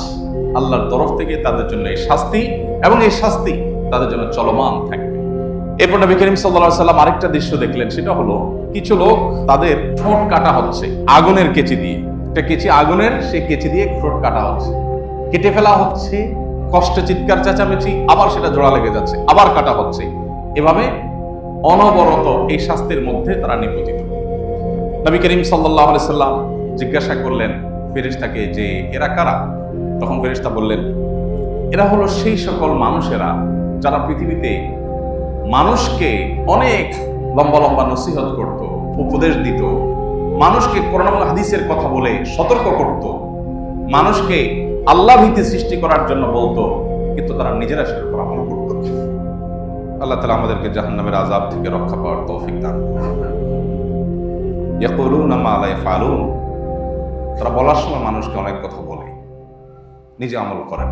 আল্লাহর তরফ থেকে তাদের জন্য এই শাস্তি, এবং এই শাস্তি তাদের জন্য চলমান থাকবে। এরপর নবী করিম সাল্লাল্লাহু আলাইহি সাল্লাম আরেকটা দৃশ্য দেখলেন, সেটা হলো কিছু লোক তাদের ঠোঁট কাটা হচ্ছে আগুনের কেচি দিয়ে, একটা কেচি আগুনের, সেই কেচি দিয়ে ঠোঁট কাটা হচ্ছে, কেটে ফেলা হচ্ছে, কষ্টে চিৎকার চেঁচামেচি, আবার সেটা জোড়া লেগে যাচ্ছে, আবার কাটা হচ্ছে। এভাবে অনবরত এই শাস্তির মধ্যে তারা নিপতিত। নবী করিম সাল্লাল্লাহু আলাইহি সাল্লাম জিজ্ঞাসা করলেন ফেরেশতাকে যে এরা কারা? তখন ফেরেশতা বললেন এরা হলো সেই সকল মানুষেরা যারা পৃথিবীতে মানুষকে অনেক লম্বা লম্বা নসিহত করত, উপদেশ দিত, মানুষকে কোরআন এবং হাদিসের কথা বলে সতর্ক করত, মানুষকে আল্লাহ ভীতি সৃষ্টি করার জন্য বলতো, কিন্তু তারা নিজেরা সেটার উপর আমল করত। আল্লাহ তাআলা আমাদেরকে জাহান্নামের আযাব থেকে রক্ষা পাওয়ার তৌফিক দান করুন। ইয়াকুলুনা মা লা ইয়াফআলুন, তারা বলার সময় মানুষকে অনেক কথা বলে, নিজে আমল করেন।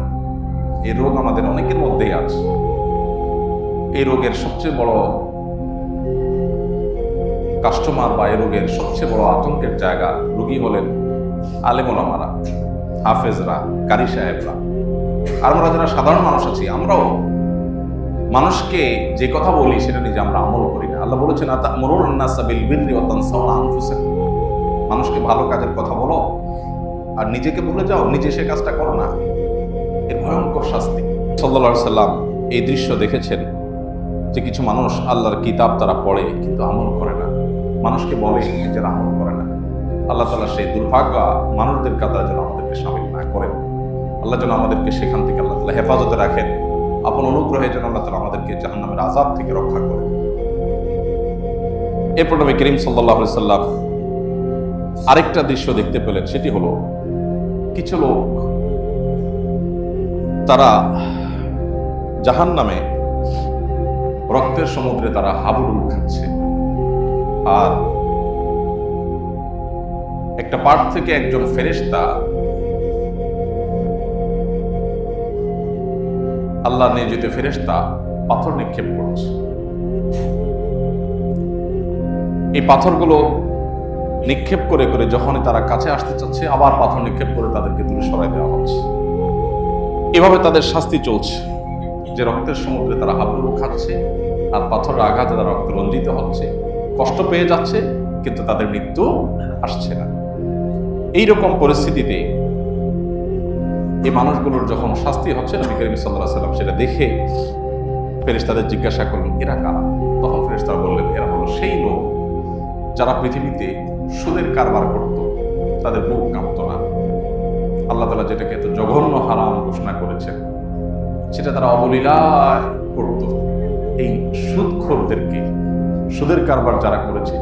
এই রোগ আমাদের অনেকের মধ্যেই আছে। এই রোগের সবচেয়ে বড় কাস্টমার বা এই রোগের সবচেয়ে বড় আতঙ্কের জায়গা রোগী হলেন আলেম ওলামারা, হাফেজরা, কারি সাহেবরা। আর আমরা যারা সাধারণ মানুষ আছি, আমরাও মানুষকে যে কথা বলি সেটা নিজে আমরা আমল করি না। আল্লাহ বলেছেন আতা'মুরুন নাসা বিল বিররি ওয়া তানসাউনা আনফুসাকুম, মানুষকে ভালো কাজের কথা বলো আর নিজেকে ভুলে যাও, নিজে সে কাজটা করো না। এর ভয়ঙ্কর শাস্তি। সাল্লাল্লাহু আলাইহি সাল্লাম এই দৃশ্য দেখেছেন যে কিছু মানুষ আল্লাহর কিতাব তারা পড়ে কিন্তু আমল করে না, মানুষকে বলে নিজেরা আমল করে না। আল্লাহ তাআলা সেই দুর্ভাগ্য মানুষদের কাতারে যেন আমাদেরকে শামিল না করেন। আল্লাহ যেন আমাদেরকে সেখান থেকে আল্লাহ তাআলা হেফাজতে রাখেন, আপন অনুগ্রহে যেন আল্লাহ তাআলা আমাদেরকে জাহান্নামের আযাব থেকে রক্ষা করেন। এরপর নবী করিম সাল্লাল্লাহু আলাইহি সাল্লাম আরেকটা দৃশ্য দেখতে পেলেন, সেটি হলো কিছু লোক তারা জাহান্নামে রক্তের সমুদ্রে তারা হাবুডুবু খাচ্ছে, আর একটা পার্ট থেকে একজন ফেরেশতা আল্লাহ নিয়োজিত ফেরেশতা পাথর নিক্ষেপ করছে। এই পাথরগুলো নিক্ষেপ করে করে যখনই তারা কাছে আসতে চাচ্ছে আবার পাথর নিক্ষেপ করে তাদেরকে দূরে সরাই দেওয়া হচ্ছে। এভাবে তাদের শাস্তি চলছে, যে রক্তের সমুদ্রে তারা হাবুডুবু খাচ্ছে আর পাথরের আঘাতে তারা রক্ত রঞ্জিত হচ্ছে, কষ্ট পেয়ে যাচ্ছে, কিন্তু তাদের মৃত্যু আসছে না। এইরকম পরিস্থিতিতে এই মানুষগুলোর যখন শাস্তি হচ্ছে, নবী করিম সাল্লাল্লাহু আলাইহি ওয়াসাল্লাম সেটা দেখে ফেরেশতাদের জিজ্ঞাসা করলেন, এরা কারা? তখন ফেরেশতারা বললেন, এরা হলো সেই লোক যারা পৃথিবীতে সুদের কারবার করত, তাদের বুক কাঁপত না। আল্লাহ তাআলা যেটাকে এত জঘন্য হারাম ঘোষণা করেছেন সেটা তারা অবলীলায় করত। এই সুদখোরদেরকে, সুদের কারবার যারা করেছে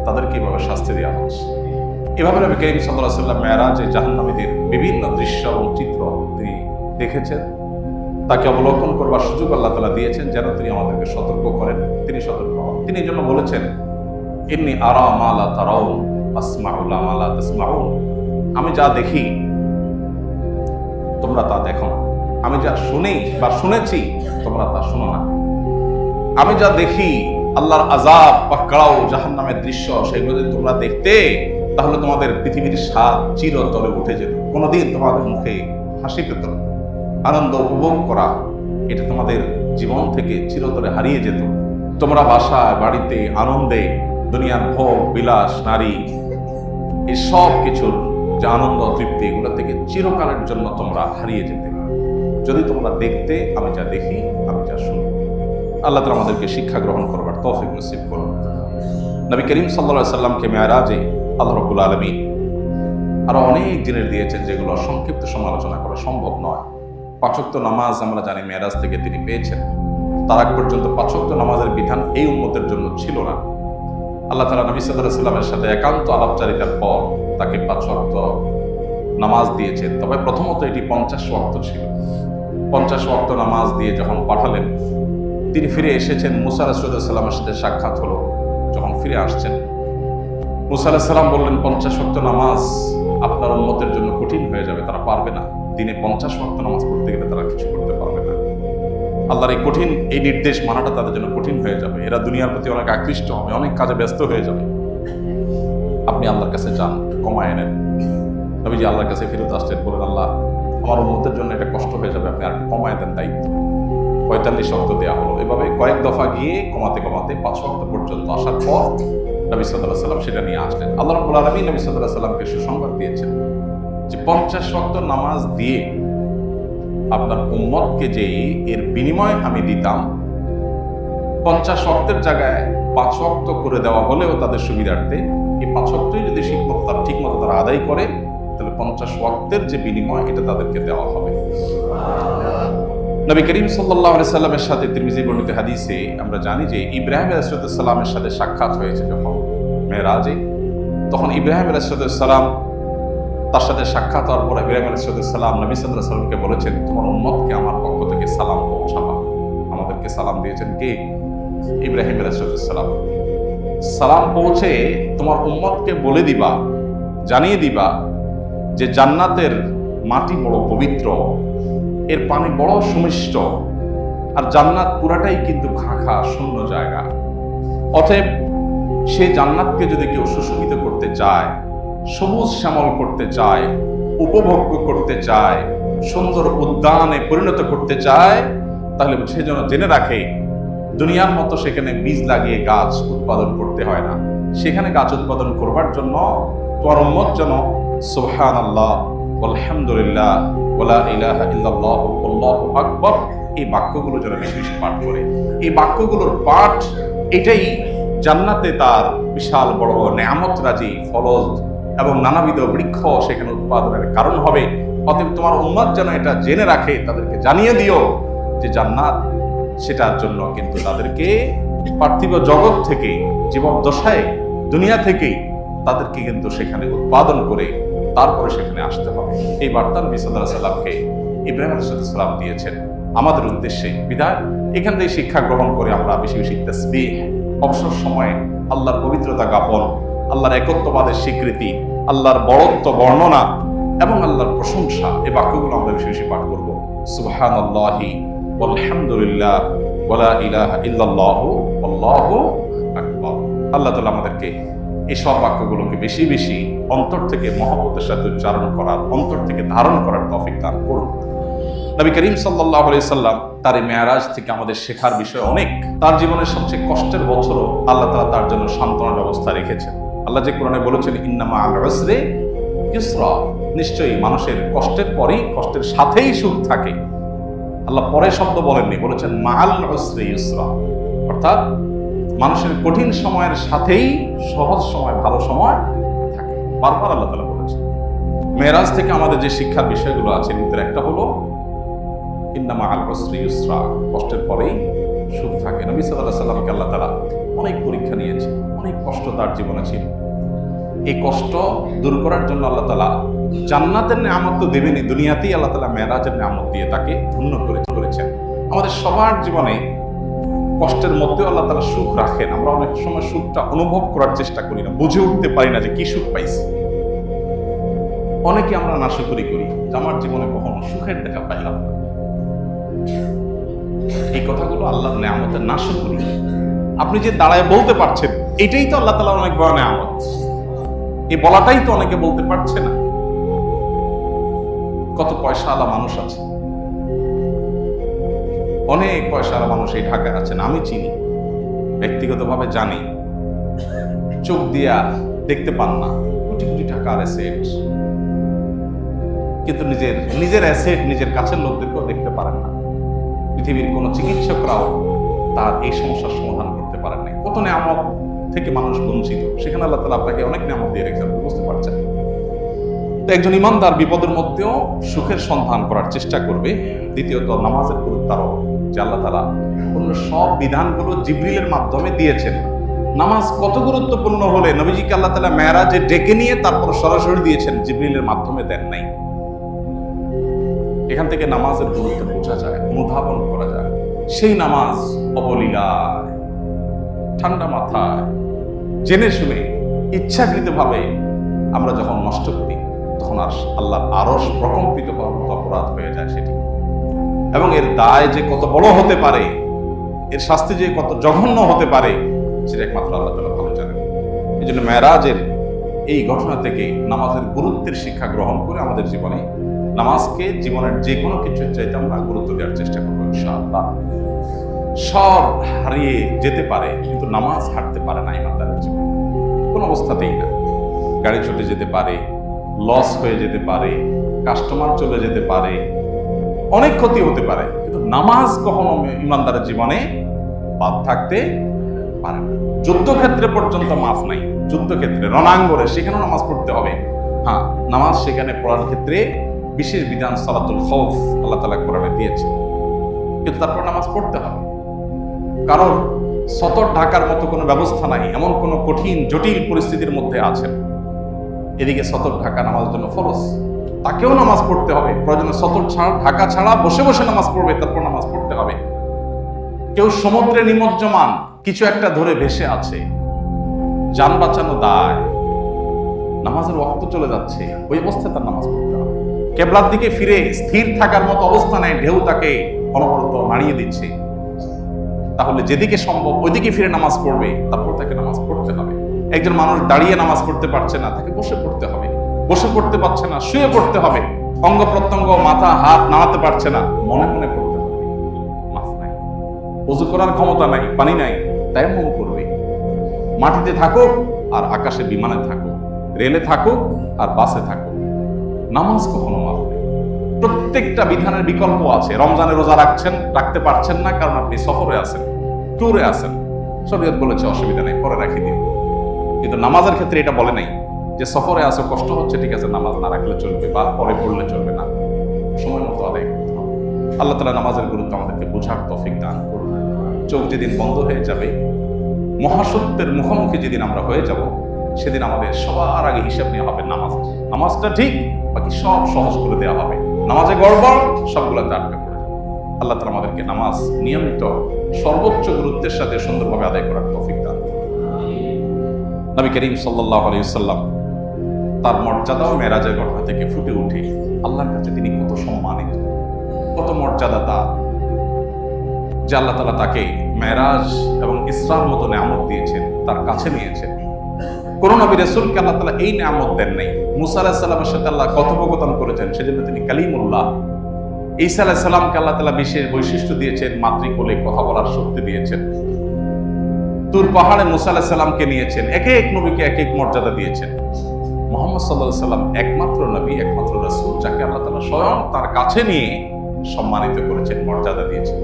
তাদেরকে এভাবে শাস্তি দেওয়া হচ্ছে। এভাবে নবী করিম সাল্লাল্লাহু আলাইহি ওয়াসাল্লাম মেরাজে জাহান্নামীদের বিভিন্ন দৃশ্য এবং চিত্র তিনি দেখেছেন। তাকে অবলোকন করবার সুযোগ আল্লাহ তাআলা দিয়েছেন যেন তিনি আমাদেরকে সতর্ক করেন। তিনি সতর্ক হন। তিনি এই জন্য বলেছেন, ইন্নী আরা মা লা তারাউন আসমাউ মা লা তাসমাউন। আমি যা দেখি তোমরা তা দেখো না, আমি যা শুনি বা শুনেছি তোমরা তা শোনো না। আমি যা দেখি আল্লাহর আযাব বা কাড়াও জাহান্নামের দৃশ্য, সেগুলো যদি তোমরা দেখতে তাহলে তোমাদের পৃথিবীর স্বাদ চিরতরে উঠে যেত। কোনোদিন তোমাদের মুখে হাসি পেত না, আনন্দ উপভোগ করা এটা তোমাদের জীবন থেকে চিরতরে হারিয়ে যেত। তোমরা বাসায় বাড়িতে আনন্দে দুনিয়ার ভোগ বিলাস নারী এই সব কিছুর যে আনন্দ তৃপ্তি, এগুলো থেকে চিরকালের জন্য তোমরা হারিয়ে যেতে যদি তোমরা দেখতে আমি যা দেখি, আমি যা শুনি। আল্লাহ তাআলা আমাদেরকে শিক্ষা গ্রহণ করবার তৌফিক নসিব করুন। নবী করিম সাল্লাল্লাহু আলাইহি ওয়াসাল্লামকে মেরাজে আল্লাহ রাব্বুল আলামিন আরো অনেক জিনিস দিয়েছেন যেগুলো সংক্ষিপ্ত সমালোচনা করা সম্ভব নয়। 5 ওয়াক্ত নামাজ আমরা জানি মেরাজ থেকে তিনি পেয়েছেন। তার আগ পর্যন্ত 5 ওয়াক্ত নামাজের বিধান এই উম্মতের জন্য ছিল না। আল্লাহ তাআলা নবী সাল্লাল্লাহু আলাইহি ওয়াসাল্লামের সাথে একান্ত আলাপচারিতার পর তাকে 5 ওয়াক্ত নামাজ দিয়েছেন। তবে প্রথমত এটি 50 ওয়াক্ত ছিল। 50 ওয়াক্ত নামাজ দিয়ে যখন পাঠালেন, তিনি ফিরে এসেছেন। মুসা আলাইহিস সালামের সাথে সাক্ষাৎ হলো। যখন ফিরে আসছেন, মুসা আলাইহিস সালাম বললেন, 50 ওয়াক্ত নামাজ আপনার উম্মতের জন্য কঠিন হয়ে যাবে, তারা পারবে না। দিনে 50 ওয়াক্ত নামাজ পড়তে গেলে তারা কিছু করতে পারবে না। আল্লাহর এই কঠিন এই নির্দেশ মানাটা তাদের জন্য কঠিন হয়ে যাবে। এরা দুনিয়ার প্রতি অনেক আকৃষ্ট হবে, অনেক কাজে ব্যস্ত হয়ে যাবে। আপনি আল্লাহর কাছে যান, কমায় নেন। নবীজি আল্লাহর কাছে ফিরত আসছেন, বলেন, আল্লাহ আমার উম্মতের জন্য এটা কষ্ট হয়ে যাবে, আপনি আর একটু কমায় দেন দায়িত্ব। 45 ওয়াক্ত দেওয়া হলো। এভাবে কয়েক দফা গিয়ে কমাতে কমাতে 5 ওয়াক্ত পর্যন্ত আসার পর নবী সাল্লাল্লাহু আলাইহি ওয়াসাল্লাম সেটা নিয়ে আসলেন। আল্লাহ রাব্বুল আলামিন নবী সাল্লাল্লাহু আলাইহি ওয়াসাল্লামকে সুসংবাদ দিয়েছেন যে 50 ওয়াক্ত নামাজ দিয়ে আপনার উম্মতকে যে এর বিনিময় আমি দিতাম, 50 ওয়াক্তের জায়গায় 5 ওয়াক্ত করে দেওয়া হলেও তাদের সুবিধার্থে এই 5 ওয়াক্তই যদি ঠিক মতো তারা আদায় করে, তাহলে 50 ওয়াক্তের যে বিনিময় এটা তাদেরকে দেওয়া হবে। নবী করিম সাল্লাল্লাহু আলাইহি সাল্লামের সাথে তিরমিজি বর্ণিত হাদিসে আমরা জানি যে ইব্রাহিম আলাইহিস সালামের সাথে সাক্ষাৎ হয়েছে যখন মেরাজে, তখন ইব্রাহিম আলাইহিস সালাম তার সাথে সাক্ষাৎ হওয়ার পর ইব্রাহিম আলাইহিস সালাম নবী সাল্লাল্লাহু আলাইহি সাল্লামকে বলেছেন, তোমার উম্মতকে আমার পক্ষ থেকে সালাম পৌঁছাবা। আমাদেরকে সালাম দিয়েছেন কে? ইব্রাহিম আলাইহিস সালাম। সালাম পৌঁছে তোমার উম্মতকে বলে দিবা, জানিয়ে দিবা যে জান্নাতের মাটি বড় পবিত্র, এর পানি বড় সুমিষ্ট, আর জান্নাত পুরাটাই কিন্তু খাঁখা শূন্য জায়গা। অতএব সেই জান্নাতকে যদি কেউ সুশোভিত করতে চায়, সবুজ শ্যামল করতে চায়, উপভোগ্য করতে চায়, সুন্দর উদ্যানে পরিণত করতে চায়, তাহলে সে যেন জেনে রাখে দুনিয়ার মতো সেখানে বীজ লাগিয়ে গাছ উৎপাদন করতে হয় না। সেখানে গাছ উৎপাদন করবার জন্য তোমার উম্মত যেন সুবহানাল্লাহ আলহামদুলিল্লাহ ওয়ালা ইলাহা ইল্লাল্লাহু আল্লাহু আকবার এই বাক্যগুলো যেন বেশি বেশি পাঠ করে। এই বাক্যগুলোর পাঠ এটাই জান্নাতে তার বিশাল বড় বড় নেয়ামত রাজি, ফলজ এবং নানাবিধ বৃক্ষ সেখানে উৎপাদনের কারণ হবে। অতএব তোমার উম্মত যেন এটা জেনে রাখে, তাদেরকে জানিয়ে দিও যে জান্নাত সেটার জন্য কিন্তু তাদেরকে পার্থিব জগৎ থেকে, জীবদ্দশায় দুনিয়া থেকেই তাদেরকে কিন্তু সেখানে উৎপাদন করে তারপরে সেখানে আসতে হবে। এই বার্তা নবী সাল্লাল্লাহু আলাইহি সাল্লামকে ইব্রাহিম আলাইহিস সালাম দিয়েছেন আমাদের উদ্দেশ্যে। বিধায় এখান থেকে শিক্ষা গ্রহণ করে আমরা বেশি বেশি তাসবিহ, অবসর সময়ে আল্লাহর পবিত্রতা জ্ঞাপন, আল্লাহর একত্ববাদের স্বীকৃতি, আল্লাহর বড়ত্ব বর্ণনা এবং আল্লাহর প্রশংসা, এই বাক্যগুলো আমরা বেশি বেশি পাঠ করব। সুবহানাল্লাহি আলহামদুলিল্লাহ ওয়ালা ইলাহা ইল্লাল্লাহু আল্লাহু আকবার। আল্লাহ তাআলা আমাদেরকে এই সব বাক্যগুলোকে বেশি বেশি অন্তর থেকে মহব্বতের সাথে উচ্চারণ করার, অন্তর থেকে ধারণ করার তৌফিক দান করুন। নবী করিম সাল্লাল্লাহু আলাইহি সাল্লাম তার এই মেরাজ থেকে আমাদের শেখার বিষয় অনেক। তার জীবনের সবচেয়ে কষ্টের বছরও আল্লাহ তাআলা তার জন্য সান্ত্বনার ব্যবস্থা রেখেছেন। আল্লাহ যে কোরআনে বলেছেন ইন্না মা'আল উসরি ইউসরা, নিশ্চয়ই মানুষের কষ্টের পরেই, কষ্টের সাথেই সুখ থাকে। আল্লাহ পরে শব্দ বলেননি, বলেছেন মা'আল উসরি ইউসরা, অর্থাৎ মানুষের কঠিন সময়ের সাথেই সহজ সময়, ভালো সময় থাকে। বারবার আল্লাহ তাআলা বলেছেন। মেরাজ থেকে আমাদের যে শিক্ষার বিষয়গুলো আছে, এর ভিতরে একটা হলো ইন্না মা'আল উসরি ইউসরা, কষ্টের পরেই সুখ থাকে। নবী সাল্লাল্লাহু আলাইহি ওয়াসাল্লামকে আল্লাহ তাআলা অনেক পরীক্ষা নিয়েছে, অনেক কষ্ট তার জীবনে ছিল। এই কষ্ট দূর করার জন্য আল্লাহ তাআলা জান্নাতের নিয়ামত তো দেবেনই, দুনিয়াতেই আল্লাহ তাআলা মেরাজের নিয়ামত দিয়ে তাকে ধন্য করেছেন। আমাদের সবার জীবনে কষ্টের মধ্যেও আল্লাহ তাআলা সুখ রাখেন। আমরা অনেক সময় সুখটা অনুভব করার চেষ্টা করি না, বুঝে উঠতে পারি না যে কি সুখ পাইছি। অনেকে আমরা নাশকরি করি যে আমার জীবনে কখনো সুখের দেখা পাইলাম না। এই কথাগুলো আল্লাহর নিয়ামতের নাশকরি। আপনি যে দাঁড়ায় বলতে পারছেন, এটাই তো আল্লাহ তাআলার অনেক বড় নিয়ামত। এই বলাটাই তো অনেকে বলতে পারছে না। কত পয়সাওয়ালা মানুষ আছে, অনেক পয়সাওয়ালা মানুষ এই ঢাকায় আছেন, আমি চিনি, ব্যক্তিগতভাবে জানি, চোখ দিয়া দেখতে পান না, কোটি কোটি টাকার অ্যাসেট, কিন্তু নিজের অ্যাসেট নিজের কাছের লোকদেরকেও দেখতে পারেন না। পৃথিবীর কোন চিকিৎসকরাও তার এই সমস্যার সমাধান করতে পারেন নাই। কত নিয়ামত থেকে মানুষ বঞ্চিত, সেখানে আল্লাহ তাআলা আপনাকে অনেক নিয়ামত দিয়ে রেখেছেন, বুঝতে পারছেন। তো একজন ইমানদার বিপদের মধ্যেও সুখের সন্ধান করার চেষ্টা করবে। দ্বিতীয়ত নামাজের গুরুত্ব আরো, যে আল্লাহ তাআলা অন্য সব বিধানগুলো জিবরিলের মাধ্যমে দিয়েছেন। নামাজ কত গুরুত্বপূর্ণ হলে নবীজিকে আল্লাহ তাআলা মেরাজে ডেকে নিয়ে তারপর সরাসরি দিয়েছেন, জিবরিলের মাধ্যমে দেন নাই। এখান থেকে নামাজের গুরুত্ব বোঝা যায়, অনুধাবন করা যায়। সেই নামাজ অবলীলায়, ঠান্ডা মাথায়, জেনে শুনে, ইচ্ছাকৃতভাবে আমরা যখন নষ্ট করি, তখন আর আল্লাহর আরশ প্রকম্পিত হওয়ার মতো অপরাধ হয়ে যায় সেটি। এবং এর দায় যে কত বড় হতে পারে, এর শাস্তি যে কত জঘন্য হতে পারে, সেটা একমাত্র আল্লাহ তাআলা ভালো জানেন। এই জন্য মেরাজের এই ঘটনা থেকে নামাজের গুরুত্বের শিক্ষা গ্রহণ করে আমাদের জীবনে নামাজকে জীবনের যে কোনো কিছুর চাইতে আমরা গুরুত্ব দেওয়ার চেষ্টা করবো ইনশাআল্লাহ। সব হারিয়ে যেতে পারে, কিন্তু নামাজ হারতে পারে না ইমানদারের জীবনে, কোনো অবস্থাতেই না। গাড়ি ছুটে যেতে পারে, লস হয়ে যেতে পারে, কাস্টমার চলে যেতে পারে, অনেক ক্ষতি হতে পারে, কিন্তু নামাজ কখনো ইমানদারের জীবনে বাদ থাকতে পারে না। যুদ্ধক্ষেত্রে পর্যন্ত মাফ নাই, যুদ্ধক্ষেত্রে রণাঙ্গনে সেখানেও নামাজ পড়তে হবে। হ্যাঁ, নামাজ সেখানে পড়ার ক্ষেত্রে বিশেষ বিধান সালাতুল খৌফ আল্লাহ তাআলা কোরআনে দিয়েছে, কিন্তু তারপর নামাজ পড়তে হবে। কারণ সতর ঢাকার মতো কোনো ব্যবস্থা নাই, এমন কোনো কঠিন জটিল পরিস্থিতির মধ্যে আছেন, এদিকে সতর ঢাকা নামাজের জন্য ফরজ, তাকেও নামাজ পড়তে হবে। প্রয়োজনে সতর ঢাকা ছাড়া বসে বসে নামাজ পড়বে, তারপর নামাজ পড়তে হবে। কেউ সমুদ্রে নিমজ্জমান, কিছু একটা ধরে ভেসে আছে, যান বাঁচানো দায়, নামাজের ওয়াক্ত চলে যাচ্ছে, ওই অবস্থায় তার নামাজ পড়তে হবে। কেবলার দিকে ফিরে স্থির থাকার মতো অবস্থা নেই, ঢেউ তাকে অনবরত নাড়িয়ে দিচ্ছে, তাহলে যেদিকে সম্ভব ওইদিকে ফিরে নামাজ পড়বে, তারপর তাকে নামাজ পড়তে হবে। একজন মানুষ দাঁড়িয়ে নামাজ পড়তে পারছে না, তাকে বসে পড়তে হবে। বসে পড়তে পারছে না, শুয়ে পড়তে হবে। অঙ্গ প্রত্যঙ্গ, মাথা হাত নাড়াতে পারছে না, মনে মনে পড়তে হবে। মাফ নাই, ওযু করার ক্ষমতা নাই, পানি নাই, তায়াম্মুম করবে। মাটিতে থাকুক আর আকাশে বিমানে থাকুক, রেলে থাকুক আর বাসে থাকুক, নামাজ কখনো মাফ নেই। প্রত্যেকটা বিধানের বিকল্প আছে। রমজানে রোজা রাখতে পারছেন না কারণ আপনি সফরে আছেন, ট্যুরে আছেন, শরীয়ত বলেছে অসুবিধা নেই, পরে রাখি দিন। কিন্তু নামাজের ক্ষেত্রে এটা বলে নাই যে সফরে আসো, কষ্ট হচ্ছে, ঠিক আছে, নামাজ না রাখলে চলবে বা পরে পড়লে চলবে না, সময় মতো আদায় করতে হবে। আল্লাহ তাআলা নামাজের গুরুত্ব আমাদেরকে বোঝার তৌফিক দান করুন। চোখ যেদিন বন্ধ হয়ে যাবে, মহাসত্যের মুখোমুখি যেদিন আমরা হয়ে যাব, সেদিন আমাদের সবার আগে হিসাব নেওয়া হবে নামাজ। নামাজটা ঠিক, বাকি সব সহজ করে দেওয়া হবে। নামাজে গড়বড়, সবগুলোতে আটকা পড়ে যাবে। আল্লাহ তাআলা আমাদেরকে নামাজ নিয়মিত সর্বোচ্চ গুরুত্বের সাথে সুন্দরভাবে আদায় করার তৌফিক দান করুন। নবী করিম সাল্লাল্লাহু আলাইহি ওয়াসাল্লাম তার মর্যাদা ও মেরাজের ঘটনা থেকে ফুটে উঠে আল্লাহর কাছে তিনি কত সম্মানিত, কত মর্যাদা তার, যে আল্লাহ তাআলা তাকে মেরাজ এবং ইসরার মতো নিয়ামত দিয়েছেন, তার কাছে নিয়েছেন। কোন নবী রাসূলকে আল্লাহ তাআলা এই নিয়ামত দেন নাই। মুসা আলাইহিস সালামের সাথে আল্লাহ কথোপকথন করেছেন, সেজন্য তিনি কালিমুল্লাহ। ঈসা আলাইহিস সালামকে আল্লাহ তাআলা বিশেষ বৈশিষ্ট্য দিয়েছেন, মাতৃকোলে কথা বলার শক্তি দিয়েছেন। তুর পাহাড়ে মুসা আলাইহিস সালামকে নিয়েছেন, এক এক নবীকে এক এক মর্যাদা দিয়েছেন। মুহাম্মদ সাল্লাল্লাহু আলাইহি সাল্লাম একমাত্র নবী, একমাত্র রাসূল যাকে আল্লাহ তাআলা স্বয়ং তার কাছে নিয়ে সম্মানিত করেছেন, মর্যাদা দিয়েছেন।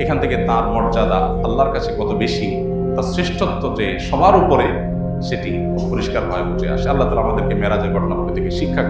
এখান থেকে তার মর্যাদা আল্লাহর কাছে কত বেশি, তার শ্রেষ্ঠত্ব যে সবার উপরে, সেটি পরিষ্কারভাবে বুঝে আসে। আল্লাহ তাআলা আমাদেরকে মেরাজের ঘটনাগুলো থেকে শিক্ষা